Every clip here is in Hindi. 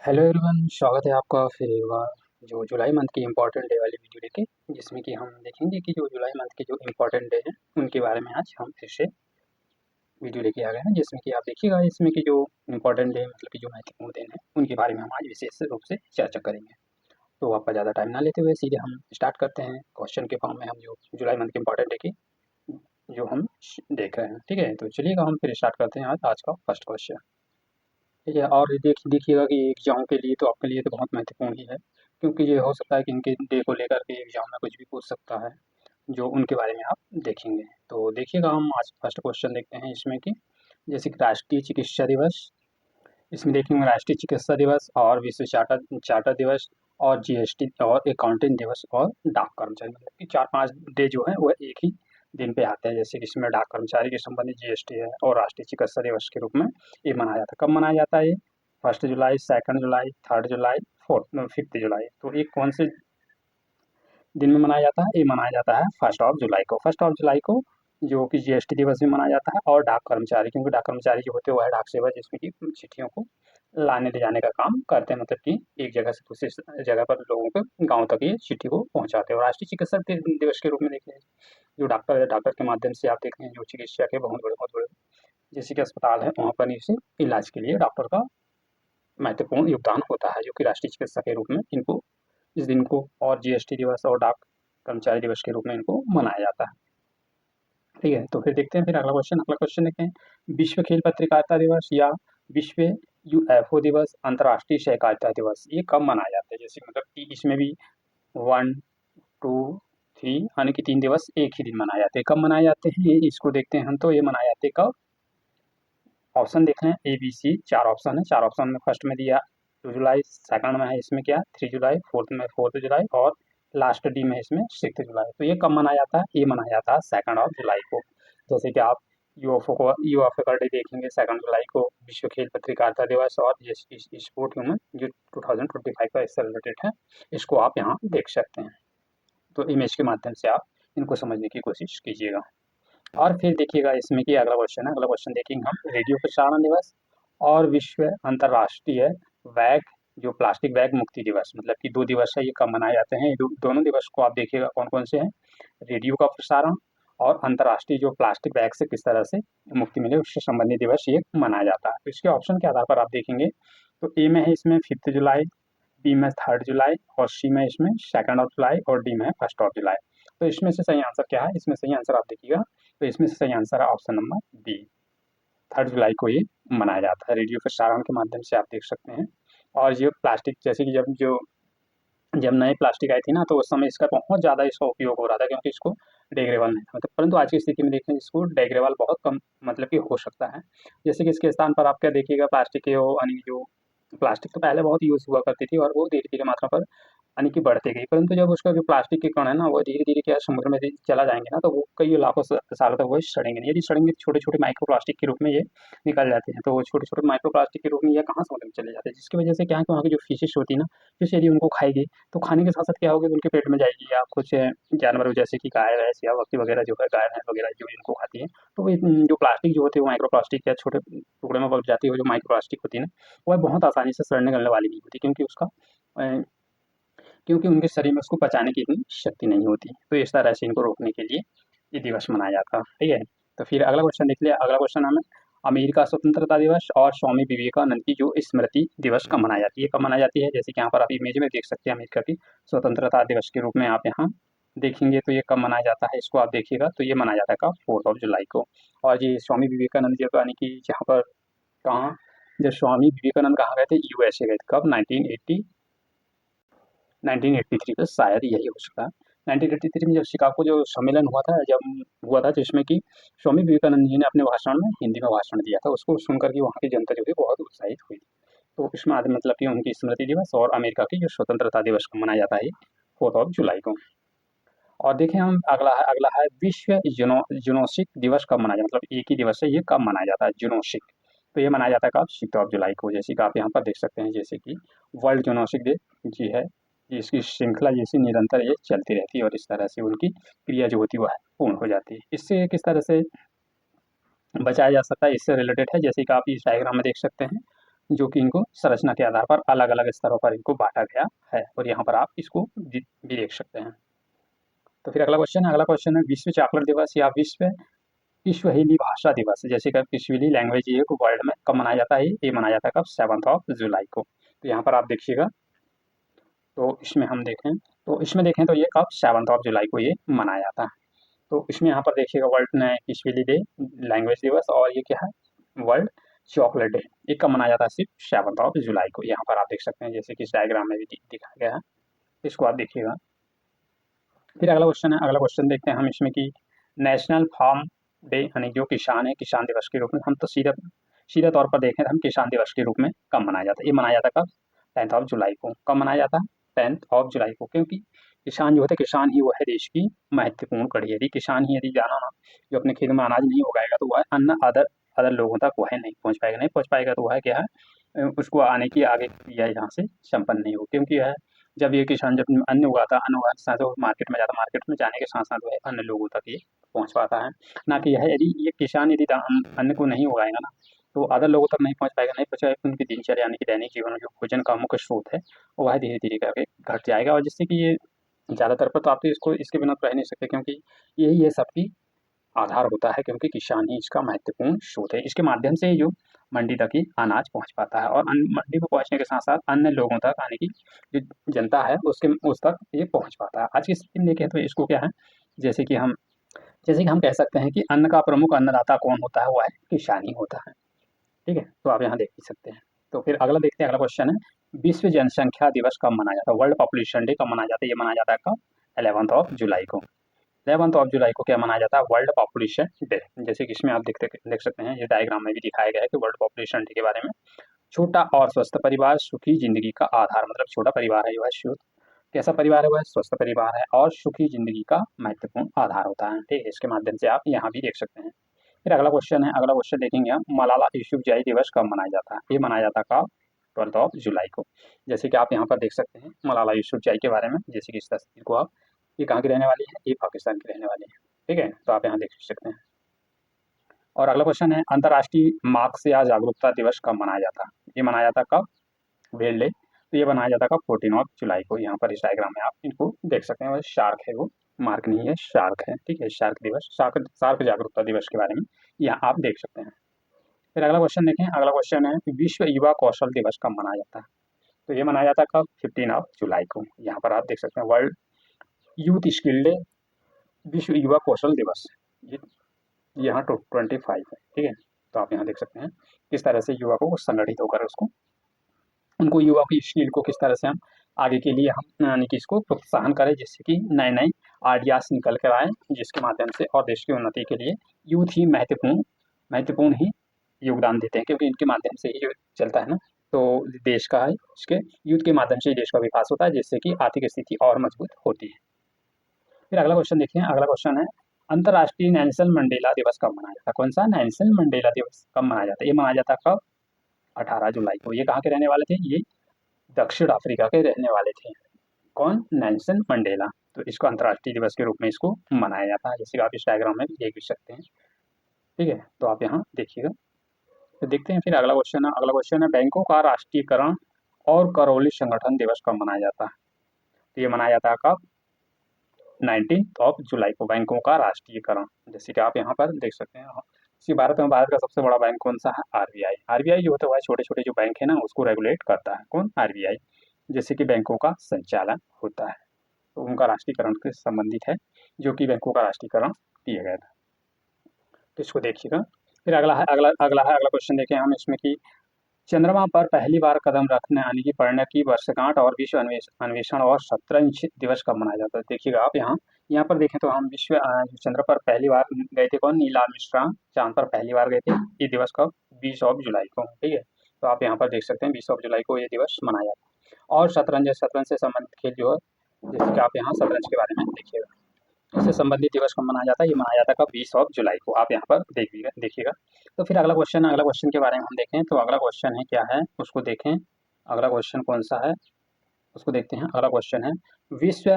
हेलो एवरीवन, स्वागत है आपका फिर एक बार जो जुलाई मंथ की इम्पोर्टेंट डे वाली वीडियो लेके, जिसमें कि हम देखेंगे कि जो जुलाई मंथ के जो इम्पोर्टेंट डे हैं उनके बारे में आज हम फिर से वीडियो लेके आ गए हैं। जिसमें कि आप देखिएगा, इसमें कि जो इम्पोर्टेंट डे मतलब कि जो महत्वपूर्ण दिन है उनके बारे में हम आज विशेष रूप से चर्चा करेंगे। तो आपका ज़्यादा टाइम ना लेते हुए सीधे हम स्टार्ट करते हैं क्वेश्चन के फॉर्म में। हम जो जुलाई मंथ के इम्पोर्टेंट डे की जो हम देख रहे हैं, ठीक है। तो चलिएगा हम फिर स्टार्ट करते हैं आज का फर्स्ट क्वेश्चन। ठीक है, और देखिएगा कि एग्ज़ाम के लिए तो आपके लिए तो बहुत महत्वपूर्ण ही है, क्योंकि ये हो सकता है कि इनके डे को लेकर के एग्ज़ाम में कुछ भी पूछ सकता है, जो उनके बारे में आप देखेंगे। तो देखिएगा, हम आज फर्स्ट क्वेश्चन देखते हैं इसमें कि जैसे कि राष्ट्रीय चिकित्सा दिवस, इसमें देखेंगे राष्ट्रीय चिकित्सा दिवस और विश्व चार्टर चार्टर दिवस और जीएसटी और अकाउंटेंट दिवस और डाक कर्मचारी, मतलब कि 4-5 डे जो है वह एक ही दिन पे आते हैं। जैसे कि इसमें डाक कर्मचारी के संबंधित जीएसटी है और राष्ट्रीय चिकित्सा दिवस के रूप में ये मनाया जाता है। कब मनाया जाता है ये? 1 जुलाई, 2 जुलाई, 3 जुलाई, 5th जुलाई। तो ये कौन से दिन में मनाया जाता है? ये मनाया जाता है 1 जुलाई को। 1 जुलाई को जो कि जीएसटी दिवस भी मनाया जाता है, और डाक कर्मचारी, क्योंकि डाक कर्मचारी जो होते हैं वह है डाक सेवा, जिसमें कि चिट्ठियों को लाने ले जाने का काम करते हैं, मतलब कि एक जगह से दूसरी जगह पर लोगों के गाँव तक ये चिट्ठी को पहुँचाते हैं। और राष्ट्रीय चिकित्सा दिवस के रूप में देखें, जो डॉक्टर है, डॉक्टर के माध्यम से आप देखते हैं जो चिकित्सक है, बहुत बड़े जैसे कि अस्पताल है, वहाँ पर इसे इलाज के लिए डॉक्टर का महत्वपूर्ण योगदान होता है, जो कि राष्ट्रीय चिकित्सा के रूप में इनको इस दिन को और जीएसटी दिवस और डाक कर्मचारी दिवस के रूप में इनको मनाया जाता है। ठीक है, तो फिर देखते हैं फिर अगला क्वेश्चन देखते हैं। विश्व खेल पत्रकारिता दिवस या विश्व यूएफओ दिवस, अंतर्राष्ट्रीय सहकारिता दिवस, ये कब मनाया जाता है? जैसे मतलब कि इसमें भी 1, 2, 3 यानी कि 3 दिवस एक ही दिन मनाए जाते हैं। कब मनाए जाते हैं ये इसको देखते हैं हम। तो ये मनाए जाते हैं कब? ऑप्शन देख लें, ए बी सी, 4 ऑप्शन है। 4 ऑप्शन में फर्स्ट में दिया 2 जुलाई, सेकंड में है इसमें क्या 3 जुलाई, फोर्थ में 4th जुलाई और लास्ट डी में इसमें 6th जुलाई। तो ये कब मनाया जाता है? ये मनाया जाता है 2 जुलाई को। जैसे कि आप यूएफओ का डे देखेंगे 2 जुलाई को, विश्व खेल पत्रकारिता दिवस, और ये स्पोर्ट ह्यूमन जो 2025 का इससे रिलेटेड है, इसको आप यहाँ देख सकते हैं। तो इमेज के माध्यम से आप इनको समझने की कोशिश कीजिएगा। और फिर देखिएगा इसमें कि अगला क्वेश्चन है, अगला क्वेश्चन देखेंगे हम, रेडियो प्रसारण दिवस और विश्व अंतर्राष्ट्रीय बैग जो प्लास्टिक बैग मुक्ति दिवस, मतलब कि 2 दिवस है, ये कब मनाए जाते हैं? दोनों दिवस को आप देखिएगा कौन कौन से हैं। रेडियो का प्रसारण और अंतर्राष्ट्रीय जो प्लास्टिक बैग से किस तरह से मुक्ति मिले उससे संबंधित दिवस ये मनाया जाता है। तो इसके ऑप्शन के आधार पर आप देखेंगे, तो ए में है इसमें 5th जुलाई, बी में 3rd जुलाई और सी में इसमें 2nd जुलाई और डी में 1st जुलाई। तो इसमें से सही आंसर क्या है? इसमें सही आंसर आप देखिएगा, तो इसमें से सही आंसर है ऑप्शन नंबर बी, 3rd जुलाई को ये मनाया जाता है। रेडियो प्रसारण के माध्यम से आप देख सकते हैं। और ये प्लास्टिक, जैसे कि जब नए प्लास्टिक आई थी ना, तो उस समय इसका बहुत ज़्यादा इसका उपयोग हो रहा था, क्योंकि इसको डिग्रेडेबल नहीं था, मतलब परंतु आज की स्थिति में देखें इसको डिग्रेडेबल बहुत कम मतलब कि हो सकता है। जैसे कि इसके स्थान पर आप क्या देखिएगा, प्लास्टिक के वो यानी जो प्लास्टिक तो पहले बहुत यूज़ हुआ करती थी और वो धीरे-धीरे मात्रा पर यानी कि बढ़ती गई, परंतु जब उसका जो प्लास्टिक के कण है ना, वो धीरे-धीरे क्या है समुद्र में चला जाएँगे ना, तो वो कई लाखों सालों तक वो सड़ेंगे नहीं। यदि सड़ेंगे तो छोटे-छोटे माइक्रो प्लास्टिक के रूप में ये निकल जाते हैं। तो वो छोटे-छोटे माइक्रो प्लास्टिक के रूप में ये कहाँ समुद्र में चले जाते हैं, जिसकी वजह से क्या है कि वहाँ की जो फिशेस होती है ना, फिश यदि उनको खाएगी, तो खाने के साथ-साथ क्या होगा, उनके पेट में जाएगी, या कुछ जानवर जैसे कि गाय, भैंस या बकरी वगैरह जो है, गाय, भैंस वगैरह जो इनको खाती है, तो ये जो प्लास्टिक जो होती है वो माइक्रो प्लास्टिक या छोटे टुकड़े में बँट जाती है। वो जो माइक्रो प्लास्टिक होती है ना, वह बहुत आसानी से सड़ने गलने वाली नहीं होती, अ, क्योंकि उनके शरीर में उसको पचाने की इतनी शक्ति नहीं होती। तो इस तरह से इनको रोकने के लिए ये दिवस मनाया जाता है, ठीक है। तो फिर अगला क्वेश्चन देख लिया। अगला क्वेश्चन हमें अमेरिका स्वतंत्रता दिवस और स्वामी विवेकानंद की जो स्मृति दिवस कब मनाई जाती है? कब मनाई जाती है? जैसे कि यहाँ पर आप इमेज में देख सकते हैं, अमेरिका की स्वतंत्रता दिवस के रूप में आप यहाँ देखेंगे, तो ये कब मनाया जाता है इसको आप देखिएगा, तो ये मनाया जाता है कब? 4th जुलाई को। और ये स्वामी विवेकानंद जी यानी कि जहाँ पर कहाँ जब स्वामी विवेकानंद कहाँ गए थे? यूएसए गए थे। कब? 1983 में, शायद यही हो सकता है। 1983 में जब शिकागो जो सम्मेलन हुआ था, जिसमें कि स्वामी विवेकानंद जी ने अपने भाषण में हिंदी में भाषण दिया था, उसको सुनकर के वहाँ की जनता जो है बहुत उत्साहित हुई थी। तो इसमें आज मतलब कि उनकी स्मृति दिवस और अमेरिका की जो स्वतंत्रता दिवस को मनाया जाता है 4th जुलाई को। और देखें हम, अगला है विश्व जुनोसिक दिवस कब मनाया जाता है? मतलब एक ही दिवस है, ये कब मनाया जाता है जुनोसिक? तो ये मनाया जाता है कब? 6th जुलाई को। जैसे कि आप यहाँ पर देख सकते हैं, जैसे कि वर्ल्ड जुनोसिक डे जी है, इसकी श्रृंखला जैसी निरंतर ये चलती रहती है और इस तरह से उनकी क्रिया जो होती है वह पूर्ण हो जाती है। इससे किस तरह से बचाया जा सकता है, इससे रिलेटेड है, जैसे कि आप इस डायग्राम में देख सकते हैं। जो कि इनको संरचना के आधार पर अलग अलग स्तरों पर इनको बांटा गया है, और यहाँ पर आप इसको भी देख सकते हैं। तो फिर अगला क्वेश्चन है विश्व चॉकलेट दिवस या विश्व विश्व हिंदी भाषा दिवस, जैसे कि विश्व हिंदी लैंग्वेज ये वर्ल्ड में कब मनाया जाता है? ये मनाया जाता है कब? 7 जुलाई को। तो यहाँ पर आप देखिएगा, तो इसमें हम देखें तो ये कब 7 जुलाई को ये मनाया जाता है। तो इसमें यहाँ पर देखिएगा वर्ल्ड ने विश्व हिंदी डे, लैंग्वेज दिवस, और ये क्या है? World chocolate day. ये कब मनाया जाता है? सिर्फ 7 जुलाई को। यहाँ पर आप देख सकते हैं, जैसे कि इस डायग्राम में भी दिखाया गया है, इसको आप देखिएगा। फिर अगला क्वेश्चन देखते हैं हम इसमें कि नेशनल फार्म डे यानी जो किसान है, किसान दिवस के रूप में हम तो सीधा तौर पर देखें तो हम किसान दिवस के रूप में कब मनाया जाता है? ये मनाया जाता है कब? 10 जुलाई को। कब मनाया जाता है? 10 जुलाई को, क्योंकि किसान जो होते हैं, किसान ही वो है देश की महत्वपूर्ण कड़ी। यदि किसान ही यदि जाना ना, जो अपने खेत में अनाज नहीं उगाएगा तो वह अन्न अदर अदर लोगों तक वह नहीं पहुंच पाएगा, तो वह क्या है, उसको आने की आगे क्रिया यहाँ से संपन्न नहीं हो, क्योंकि यह जब ये किसान जब अन्न उगाता है, अन्न उगाने के साथ वो मार्केट में जाता है, मार्केट में जाने के साथ साथ वह अन्य लोगों तक ये पहुंच पाता है। ना कि यह यदि ये किसान यदि अन्न को नहीं उगाएगा ना, तो अदर लोगों तक नहीं पहुंच पाएगा, नहीं पहुंच पाएगा, उनकी दिनचर्या यानी कि दैनिक जीवन में जो भोजन का मुख्य स्रोत है वह धीरे धीरे करके घट जाएगा, और जिससे कि ये ज़्यादातर पर तो आप तो इसको इसके बिना तो रह नहीं सकते, क्योंकि यही ये सबकी आधार होता है, क्योंकि किसान ही इसका महत्वपूर्ण स्रोत है। इसके माध्यम से ही जो मंडी तक ही अनाज पहुंच पाता है, और मंडी में पहुंचने के साथ साथ अन्य लोगों तक आने की जो जनता है उस तक ये पहुंच पाता है। आज की स्थिति में देखें तो इसको क्या है, जैसे कि हम कह सकते हैं कि अन्न का प्रमुख अन्नदाता कौन होता है? वह है किसान ही होता है। ठीक है, तो आप यहाँ देख भी सकते हैं। तो फिर अगला देखते हैं, अगला क्वेश्चन है विश्व जनसंख्या दिवस कब मनाया जाता है? वर्ल्ड पॉपुलेशन डे कब मनाया जाता है? ये मनाया जाता है कब? 11 जुलाई को। 11 जुलाई को क्या मनाया जाता है? World population day. जैसे कि इसमें आप देख सकते हैं, ये डायग्राम में भी दिखाया गया है कि वर्ल्ड पॉपुलेशन डे के बारे में। छोटा और स्वस्थ परिवार सुखी जिंदगी का आधार, मतलब छोटा परिवार है वह शुद्ध कैसा परिवार है? वह स्वस्थ परिवार है और सुखी जिंदगी का महत्वपूर्ण आधार होता है। ठीक है, इसके माध्यम से आप यहाँ भी देख सकते हैं। फिर अगला क्वेश्चन देखेंगे हम, मलाला यूसुफजई दिवस कब मनाया जाता है? ये मनाया जाता है कब? 12 जुलाई को। जैसे कि आप यहाँ पर देख सकते हैं मलाला यूसुफजई के बारे में, जैसे कि इस तस्वीर को आप, ये कहाँ की रहने वाली है? ये पाकिस्तान की रहने वाली है। ठीक है, तो आप यहाँ देख सकते हैं। और अगला क्वेश्चन है अंतर्राष्ट्रीय मार्क्स या जागरूकता दिवस कब मनाया जाता है? ये मनाया जाता कब? World day. तो ये बनाया जाता कब? 14 जुलाई को। यहाँ पर इस डायग्राम में आप इनको देख सकते हैं, शार्क है वो, मार्क नहीं है, शार्क है। ठीक है, शार्क दिवस, शार्क जागरूकता दिवस के बारे में यहाँ आप देख सकते हैं। फिर अगला क्वेश्चन देखें, अगला क्वेश्चन है विश्व युवा कौशल दिवस कब मनाया जाता है? तो ये मनाया जाता है कब? 15 जुलाई को। यहाँ पर आप देख सकते हैं वर्ल्ड यूथ स्किल डे, विश्व युवा कौशल दिवस, ये यहाँ 25 है। ठीक है, तो आप यहाँ देख सकते हैं किस तरह से युवा को संगठित होकर उसको उनको युवा की स्किल को किस तरह से हम आगे के लिए हम यानी कि इसको प्रोत्साहन करें, जिससे कि नए नए आइडियाज निकल कर आए, जिसके माध्यम से और देश की उन्नति के लिए यूथ ही महत्वपूर्ण ही योगदान देते हैं, क्योंकि इनके माध्यम से ही जो चलता है ना, तो देश का है इसके यूथ के माध्यम से ही देश का विकास होता है, जिससे कि आर्थिक स्थिति और मजबूत होती है। फिर अगला क्वेश्चन देखिए, अगला क्वेश्चन है अंतर्राष्ट्रीय नेल्सन मंडेला दिवस कब मनाया जाता है? कौन सा? नेल्सन मंडेला दिवस कब मनाया जाता है? ये मनाया जाता है कब? 18 जुलाई को। ये कहाँ के रहने वाले थे? ये दक्षिण अफ्रीका के रहने वाले थे। कौन? Nelson Mandela. तो इसको अंतर्राष्ट्रीय दिवस के रूप में इसको मनाया जाता है, जैसे आप इस डायग्राम में भी देख भी सकते हैं। ठीक है, तो आप यहाँ देखिएगा। तो देखते हैं फिर अगला क्वेश्चन है बैंकों का राष्ट्रीयकरण और करौली संगठन दिवस कब मनाया जाता है? तो ये मनाया जाता है कब? 19 जुलाई को। बैंकों का राष्ट्रीयकरण, जैसे कि आप यहाँ पर देख सकते हैं, भारत में भारत का सबसे बड़ा बैंक कौन सा है? आरबीआई। आरबीआई जो होता है छोटे छोटे जो बैंक है ना, उसको रेगुलेट करता है। कौन? आरबीआई। जैसे कि बैंकों का संचालन होता है, तो उनका राष्ट्रीयकरण से संबंधित है, जो कि बैंकों का राष्ट्रीयकरण किया गया था। तो इसको देखिएगा। फिर अगला क्वेश्चन देखें हम इसमें कि चंद्रमा पर पहली बार कदम रखने यानी कि पड़ने की वर्षगांठ और विश्व अन्वेषण और शतरंज दिवस कब मनाया जाता है? देखिएगा आप यहाँ पर देखें तो हम चंद्र पर पहली बार गए थे कौन? नील आर्मस्ट्रांग चांद पर पहली बार गए थे। ये दिवस कब? 20 जुलाई को। ठीक है, तो आप यहाँ पर देख सकते हैं 20 जुलाई को ये दिवस मनाया जाता है। और शतरंज से संबंधित खेल जो है, जैसे कि आप यहाँ शतरंज के बारे में देखिएगा, इससे संबंधित दिवस कब मनाया जाता है? ये मनाया जाता है कब? 20 जुलाई को। आप यहाँ पर देखिएगा। तो फिर अगला क्वेश्चन के बारे में हम देखें तो अगला क्वेश्चन है क्या है उसको देखें। अगला क्वेश्चन कौन सा है उसको देखते हैं। अगला क्वेश्चन है विश्व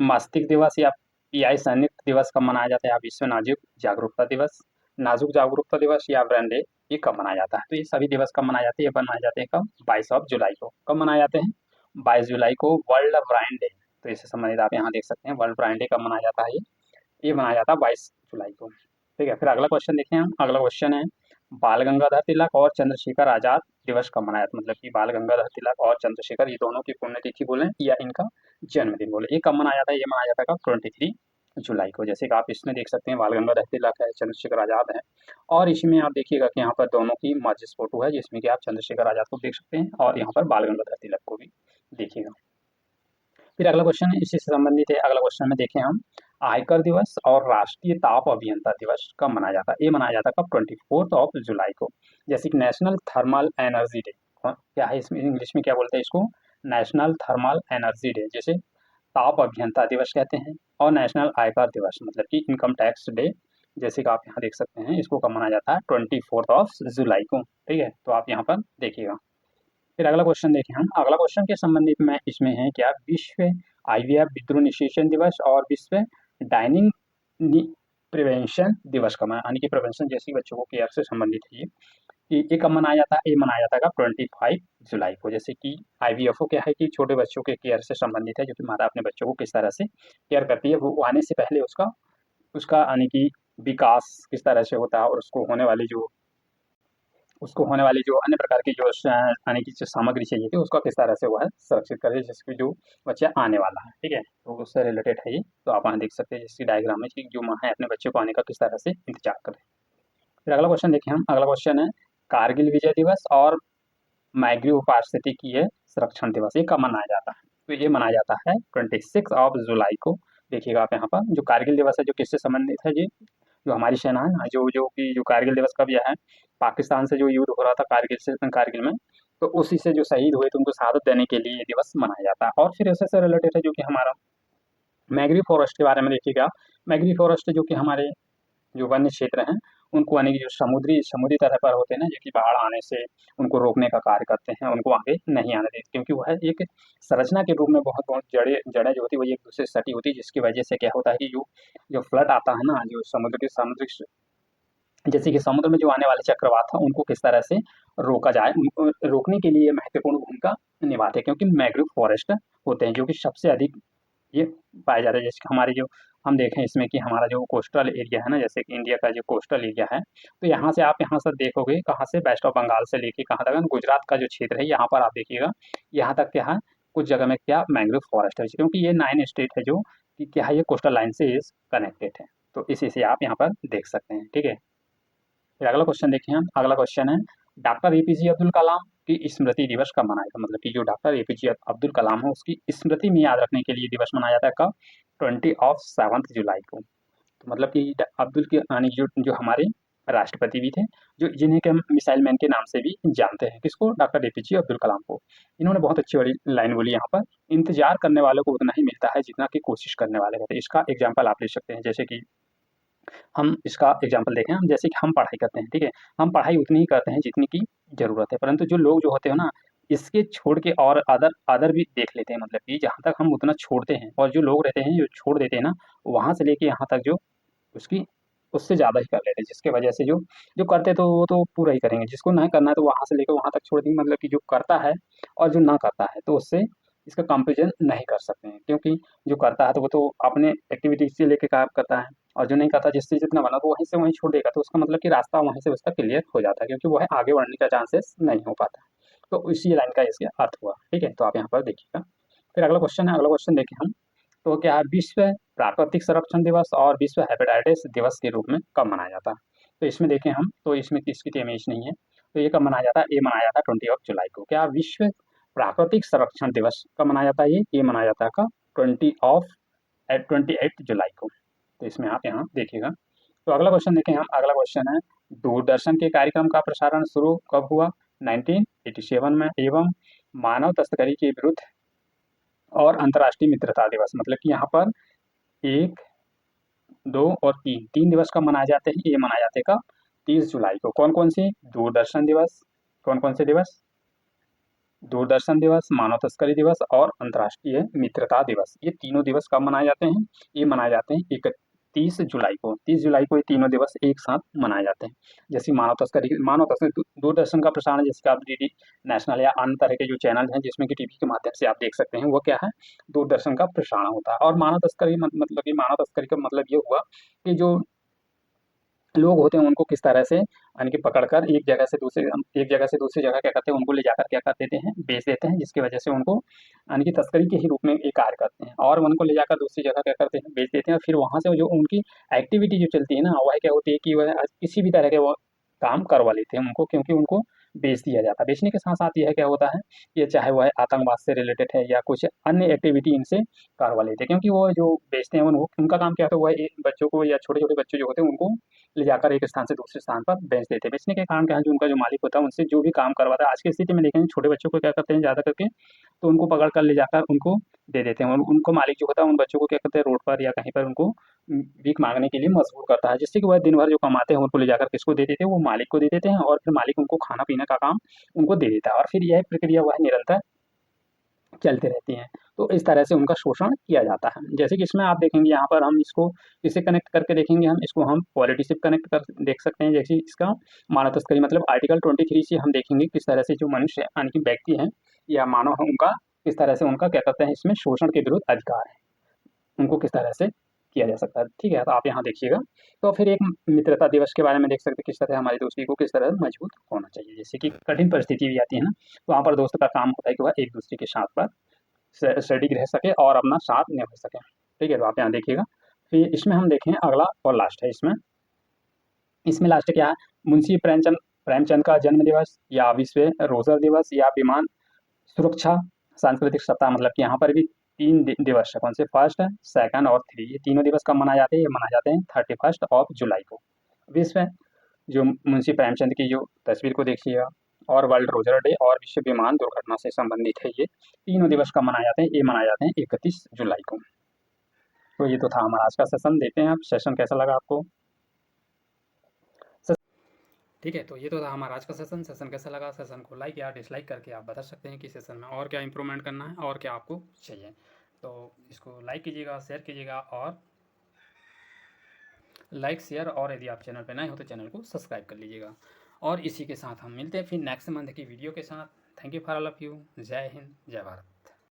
मस्तिष्क दिवस या पीआई संयुक्त दिवस कब मनाया जाता है? या विश्व नाजुक जागरूकता दिवस, नाजुक जागरूकता दिवस या ब्रेन डे, ये कब मनाया जाता है? तो ये सभी दिवस कब मनाए जाते हैं? ये मनाए जाते हैं कब? 22 जुलाई को। कब मनाए जाते हैं? 22 जुलाई को वर्ल्ड ब्राइन डे। तो इससे संबंधित आप यहाँ देख सकते हैं वर्ल्ड ब्राइन डे कब मनाया जाता है? ये मनाया जाता है 22 जुलाई को। ठीक है, फिर अगला क्वेश्चन देखें हम। अगला क्वेश्चन है बाल गंगाधर तिलक और चंद्रशेखर आजाद दिवस कब मनाया जाता है? मतलब कि बाल गंगाधर तिलक और चंद्रशेखर, ये दोनों की पुण्यतिथि बोले या इनका जन्मदिन बोले, ये कब मनाया जाता है? ये मनाया जाता है कब? 23 जुलाई को। जैसे कि आप इसमें देख सकते हैं बाल गंगाधर तिलक है, चंद्रशेखर आजाद है, और इसमें आप देखिएगा कि यहाँ पर दोनों की मर्ज फोटो है, जिसमें कि आप चंद्रशेखर आजाद को देख सकते हैं और यहाँ पर बाल गंगाधर तिलक को भी देखिएगा। फिर अगला क्वेश्चन इसी से संबंधित है। अगला क्वेश्चन में देखें हम, आयकर दिवस और राष्ट्रीय ताप अभियंता दिवस कब मनाया जाता है? ये मनाया जाता है कब? 24 जुलाई को। जैसे कि नेशनल थर्मल एनर्जी डे, क्या है इसमें इंग्लिश में क्या बोलते हैं इसको? नेशनल थर्मल एनर्जी डे, जैसे ताप अभियंता दिवस कहते हैं। और नेशनल आयकर दिवस मतलब कि इनकम टैक्स डे, जैसे कि आप यहाँ देख सकते हैं, इसको कब मनाया जाता है? 24 जुलाई को। ठीक है, तो आप यहाँ पर देखिएगा। फिर अगला क्वेश्चन देखें हम। अगला क्वेश्चन के संबंधित में इसमें है क्या? विश्व आईवीएफ विद्रोह निषेचन दिवस और विश्व डाइनिंग प्रिवेंशन दिवस का यानी कि प्रिवेंशन जैसी बच्चों को केयर से संबंधित है ये कब मनाया जाता है? ये मनाया जाता है 25 जुलाई को। जैसे कि आईवीएफओ क्या है कि छोटे बच्चों के केयर से संबंधित है, जो कि माता अपने बच्चों को किस तरह से केयर करती है, वो आने से पहले उसका उसका यानी कि विकास किस तरह से होता है, और उसको होने वाली जो अन्य प्रकार की जो आने की जो सामग्री चाहिए थी, उसका किस तरह से वो है सुरक्षित करे, जिसकी जो बच्चा आने वाला है। ठीक है, तो उससे रिलेटेड है ये। तो आप वहाँ देख सकते हैं जिसकी डायग्राम में कि जो माँ है अपने बच्चे को आने का किस तरह से इंतजार करे। फिर अगला क्वेश्चन देखें हम। अगला क्वेश्चन है कारगिल विजय दिवस और माइग्रीव पारिस्थितिकीय संरक्षण दिवस, ये कब मनाया जाता है? तो ये मनाया जाता है 26 जुलाई को। देखिएगा आप यहाँ पर जो कारगिल दिवस है जो किससे संबंधित है, ये जो हमारी सेना है ना, जो कारगिल दिवस कब यह है? पाकिस्तान से जो युद्ध हो रहा था कारगिल में, तो उसी से जो शहीद हुए थे उनको शहादत देने के लिए ये दिवस मनाया जाता है। और फिर उसी से रिलेटेड है जो कि हमारा मैग्री फॉरेस्ट के बारे में देखिएगा। मैग्री फॉरेस्ट जो कि हमारे जो वन्य क्षेत्र हैं उनको यानी कि जो समुद्री तरह पर होते हैं ना, जो कि बाढ़ आने से उनको रोकने का कार्य करते हैं, उनको आगे नहीं आने देते, क्योंकि वह एक संरचना के रूप में बहुत बहुत जड़ें जो होती है वो एक दूसरे से सटी होती है, जिसकी वजह से क्या होता है कि जो जो फ्लड आता है ना, जो समुद्रिक जैसे कि समुद्र में जो आने वाले चक्रवात हैं उनको किस तरह से रोका जाए, रोकने के लिए महत्वपूर्ण भूमिका निभाते हैं, क्योंकि मैंग्रोव फॉरेस्ट होते हैं जो कि सबसे अधिक ये पाए जाते हैं। जैसे कि हमारी जो हम देखें इसमें कि हमारा जो कोस्टल एरिया है ना, जैसे कि इंडिया का जो कोस्टल एरिया है, तो यहाँ से आप यहाँ से देखोगे कहाँ से, वेस्ट ऑफ बंगाल से लेके कहाँ तक गुजरात का जो क्षेत्र है, यहाँ पर आप देखिएगा यहाँ तक क्या है, कुछ जगह में क्या मैंग्रोव फॉरेस्ट है, क्योंकि ये 9 स्टेट है जो कि क्या है, ये कोस्टल लाइन से कनेक्टेड है। तो इसी से आप यहाँ पर देख सकते हैं। ठीक है, फिर अगला क्वेश्चन देखें हम। अगला क्वेश्चन है डॉक्टर एपीजे अब्दुल कलाम की स्मृति दिवस कब मनाया जाता है? मतलब कि जो डॉक्टर एपीजे अब्दुल कलाम है उसकी स्मृति में याद रखने के लिए दिवस मनाया जाता है कब? 27 जुलाई को। तो मतलब कि अब्दुल के यानी जो हमारे राष्ट्रपति भी थे, जो जिन्हें के हम मिसाइल मैन के नाम से भी जानते हैं, किसको? डॉक्टर एपीजे अब्दुल कलाम को। इन्होंने बहुत अच्छी वाली लाइन बोली यहाँ पर, इंतजार करने वालों को उतना ही मिलता है जितना कि कोशिश करने वाले होते हैं। इसका एग्जाम्पल आप ले सकते हैं, जैसे कि हम इसका एग्जाम्पल देखें, हम जैसे कि हम पढ़ाई करते हैं, ठीक है, हम पढ़ाई उतनी ही करते हैं जितनी की ज़रूरत है, परंतु जो लोग जो होते हैं ना, इसके छोड़ के और अदर अदर भी देख लेते हैं, मतलब कि जहाँ तक हम उतना छोड़ते हैं, और जो लोग रहते हैं जो छोड़ देते हैं ना, वहाँ से लेके यहाँ तक जो उसकी उससे ज़्यादा ही कर लेते हैं, जिसकी वजह से जो जो करते तो वो तो पूरा ही करेंगे, जिसको ना करना है तो वहाँ से लेकर वहाँ तक छोड़ देंगे, मतलब कि जो करता है और जो ना करता है तो उससे इसका कंपेरिजन नहीं कर सकते हैं, क्योंकि जो करता है तो वो तो अपने एक्टिविटीज से लेके काम करता है, और जो नहीं करता जिससे जितना बना तो वहीं से वहीं छोड़ देगा, तो उसका मतलब कि रास्ता वहीं से उसका क्लियर हो जाता है, क्योंकि वो है आगे बढ़ने का चांसेस नहीं हो पाता। तो इसी लाइन का इसके अर्थ हुआ। ठीक है, तो आप यहाँ पर देखिएगा। फिर अगला क्वेश्चन है। अगला क्वेश्चन देखें हम, तो क्या है विश्व प्राकृतिक संरक्षण दिवस और विश्व हेपेटाइटिस दिवस के रूप में कब मनाया जाता है? तो इसमें देखें हम, तो इसमें किसकी तो इमेज नहीं है, तो ये कब मनाया जाता है? ये मनाया जाता है 20 जुलाई को। क्या विश्व प्राकृतिक संरक्षण दिवस कब मनाया जाता है? ये मनाया जाता है कब? 28 जुलाई को। तो इसमें आप यहाँ देखिएगा। तो अगला क्वेश्चन देखें हम। अगला क्वेश्चन है दूरदर्शन के कार्यक्रम का प्रसारण शुरू कब हुआ? 1987 में, एवं मानव तस्करी के विरुद्ध और अंतर्राष्ट्रीय मित्रता दिवस, मतलब कि यहाँ पर 1, 2 और 3 दिवस कब मनाए जाते हैं? ये मनाए जाते हैं कब? 30 जुलाई को। कौन कौन से? दूरदर्शन दिवस। कौन कौन से दिवस? दूरदर्शन दिवस, मानव तस्करी दिवस और अंतर्राष्ट्रीय मित्रता दिवस। ये तीनों दिवस कब मनाए जाते हैं? ये मनाए जाते हैं 30 जुलाई को, 30 जुलाई को ये तीनों दिवस एक साथ मनाए जाते हैं। जैसे मानव तस्करी दूरदर्शन का प्रसारण, जैसे कि आप डीडी नेशनल या अन्य तरह के जो चैनल हैं जिसमें कि टीवी के माध्यम से आप देख सकते हैं, वो क्या है, दूरदर्शन का प्रसारण होता है। और मानव तस्करी मतलब कि मानव तस्करी का मतलब ये हुआ कि जो लोग होते हैं उनको किस तरह से यानी कि पकड़कर एक जगह से दूसरी जगह क्या करते हैं, उनको ले जाकर क्या कर देते हैं, बेच देते हैं, जिसकी वजह से उनको यानी कि तस्करी के ही रूप में ये कार्य करते हैं और उनको ले जाकर दूसरी जगह क्या करते हैं, बेच देते हैं। और फिर वहाँ से जो उनकी एक्टिविटी जो चलती है ना, वह क्या होती है कि वह किसी भी तरह के वो काम करवा लेते हैं उनको, क्योंकि उनको बेच दिया जाता है। बेचने के साथ साथ यह क्या होता है, ये चाहे वह आतंकवाद से रिलेटेड है या कुछ अन्य एक्टिविटी इनसे करवा लेते हैं, क्योंकि वो जो बेचते हैं उनको उनका काम क्या होता है, वह बच्चों को या छोटे छोटे बच्चे जो होते हैं उनको ले जाकर एक स्थान से दूसरे स्थान पर बेच देते हैं। बेचने के कारण क्या है, जो उनका जो मालिक होता है उनसे जो भी काम करवाता है, आज की स्थिति में देखेंगे छोटे बच्चों को क्या करते हैं ज़्यादा करके, तो उनको पकड़ कर ले जाकर उनको दे देते हैं और उनको मालिक जो होता है उन बच्चों को क्या करते हैं, रोड पर या कहीं पर उनको भीख मांगने के लिए मजबूर करता है, जिससे कि वह दिन भर जो कमाते हैं उनको ले जाकर किसको दे देते हैं, वो मालिक को दे देते हैं और फिर मालिक उनको खाना पीने का काम उनको दे देता है और फिर यह प्रक्रिया वह निरंतर चलती रहती हैं। तो इस तरह से उनका शोषण किया जाता है। जैसे कि इसमें आप देखेंगे यहाँ पर हम इसको इससे कनेक्ट करके देखेंगे, हम इसको हम पॉलिटी से कनेक्ट कर देख सकते हैं। जैसे इसका मानव तस्करी मतलब आर्टिकल 23 से हम देखेंगे किस तरह से जो मनुष्य यानी कि व्यक्ति हैं या मानव है उनका किस तरह से उनका क्या करते हैं, इसमें शोषण के विरुद्ध अधिकार है, उनको किस तरह से किया जा सकता है। ठीक है, तो आप यहाँ देखिएगा। तो फिर एक मित्रता दिवस के बारे में देख सकते हैं, किस तरह हमारी दोस्ती को किस तरह मजबूत होना चाहिए। जैसे कि कठिन परिस्थिति भी आती है ना, तो वहाँ पर दोस्त का काम होता है कि वह एक दूसरे के साथ पर सटीक रह सके और अपना साथ निभा सके। ठीक है, तो आप यहाँ देखिएगा। फिर इसमें हम देखें अगला और लास्ट है इसमें, लास्ट क्या है, मुंशी प्रेमचंद प्रेमचंद का जन्म दिवस या विश्व रोजर दिवस या विमान सुरक्षा सांस्कृतिक सप्ताह, मतलब कि यहाँ पर भी तीन दिवस है, कौन से, फर्स्ट, सेकंड और थ्री, ये तीनों दिवस कब मनाए जाते हैं, ये मनाए जाते हैं 31 जुलाई को। विश्व जो मुंशी प्रेमचंद की जो तस्वीर को देखिएगा, और वर्ल्ड रोजर डे और विश्व विमान दुर्घटना से संबंधित है, ये तीनों दिवस कब मनाए जाते हैं, ये मनाए जाते हैं 31 जुलाई को। तो ये तो था हमारा आज का सेशन। देखते हैं आप सेशन कैसा लगा आपको। ठीक है, तो ये तो था हमारा आज का सेशन। कैसा लगा, सेशन को लाइक या डिसलाइक करके आप बता सकते हैं कि सेशन में और क्या इंप्रूवमेंट करना है और क्या आपको चाहिए। तो इसको लाइक कीजिएगा, शेयर कीजिएगा और लाइक शेयर, और यदि आप चैनल पर नए हो तो चैनल को सब्सक्राइब कर लीजिएगा। और इसी के साथ हम मिलते हैं फिर नेक्स्ट मंथ की वीडियो के साथ। Thank you for all of you. जय हिंद, जय भारत।